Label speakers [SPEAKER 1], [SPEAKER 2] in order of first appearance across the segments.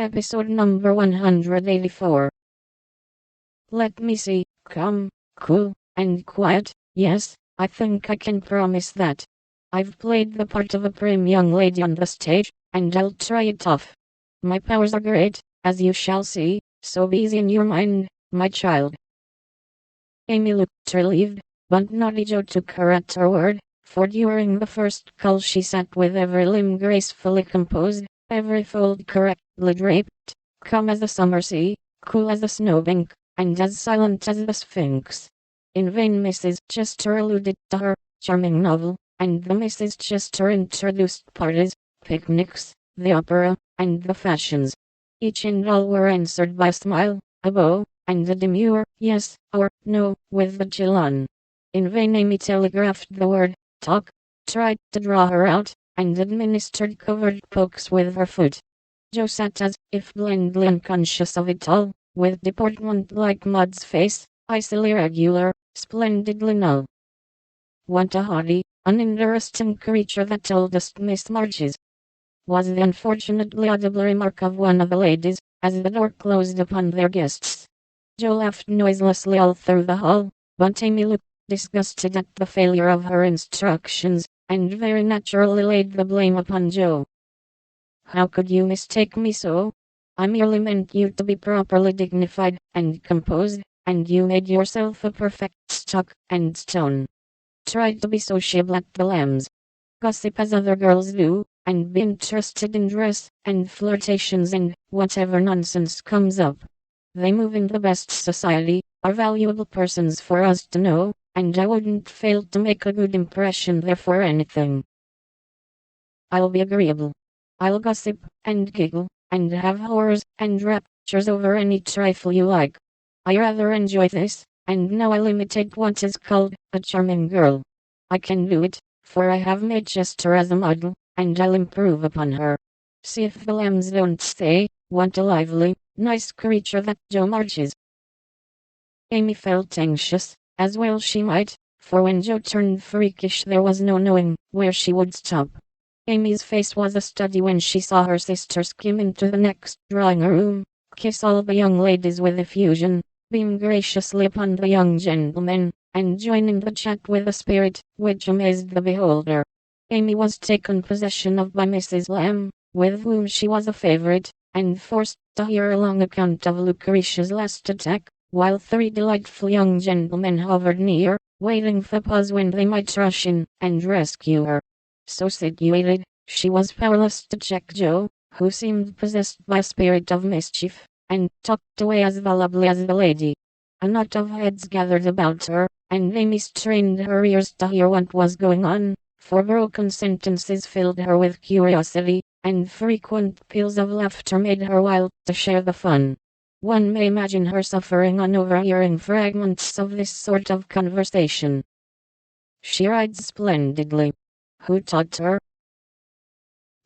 [SPEAKER 1] Episode number 184. Let me see, calm, cool, and quiet. Yes, I think I can promise that. I've played the part of a prim young lady on the stage, and I'll try it off. My powers are great, as you shall see, so be easy in your mind, my child. Amy looked relieved, but Naughty Joe took her at her word, for during the first call she sat with every limb gracefully composed, every fold correctly draped, calm as the summer sea, cool as the snowbank, and as silent as the Sphinx. In vain Mrs. Chester alluded to her charming novel, and the Mrs. Chester introduced parties, picnics, the opera, and the fashions. Each and all were answered by a smile, a bow, and a demure yes or no with the chill on. In vain Amy telegraphed the word talk, tried to draw her out, and administered covert pokes with her foot. Joe sat as if blandly unconscious of it all, with deportment like Maud's face, icily regular, splendidly null. What a haughty, uninteresting creature that oldest Miss March is, was the unfortunately audible remark of one of the ladies, as the door closed upon their guests. Joe laughed noiselessly all through the hall, but Amy looked disgusted at the failure of her instructions, and very naturally laid the blame upon Joe. How could you mistake me so? I merely meant you to be properly dignified and composed, and you made yourself a perfect stock and stone. Tried to be sociable at the Lambs. Gossip as other girls do, and be interested in dress, and flirtations and whatever nonsense comes up. They move in the best society, are valuable persons for us to know, and I wouldn't fail to make a good impression there for anything. I'll be agreeable. I'll gossip, and giggle, and have horrors and raptures over any trifle you like. I rather enjoy this, and now I'll imitate what is called a charming girl. I can do it, for I have made Chester as a model, and I'll improve upon her. See if the Lambs don't say, what a lively, nice creature that Joe March is. Amy felt anxious, as well she might, for when Joe turned freakish there was no knowing where she would stop. Amy's face was a study when she saw her sister skim into the next drawing room, kiss all the young ladies with effusion, beam graciously upon the young gentlemen, and join in the chat with a spirit which amazed the beholder. Amy was taken possession of by Mrs. Lamb, with whom she was a favorite, and forced to hear a long account of Lucretia's last attack, while three delightful young gentlemen hovered near, waiting for pause when they might rush in and rescue her. So situated, she was powerless to check Joe, who seemed possessed by a spirit of mischief, and talked away as volubly as the lady. A knot of heads gathered about her, and Amy strained her ears to hear what was going on, for broken sentences filled her with curiosity, and frequent peals of laughter made her wild to share the fun. One may imagine her suffering on overhearing fragments of this sort of conversation. She rides splendidly. Who taught her?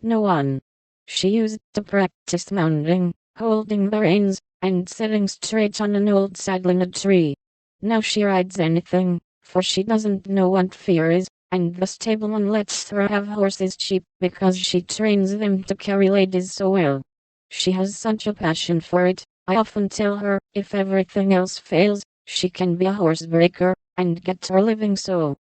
[SPEAKER 1] No one. She used to practice mounting, holding the reins, and sitting straight on an old saddle in a tree. Now she rides anything, for she doesn't know what fear is, and the stableman lets her have horses cheap because she trains them to carry ladies so well. She has such a passion for it. I often tell her, if everything else fails, she can be a horsebreaker, and get her living so.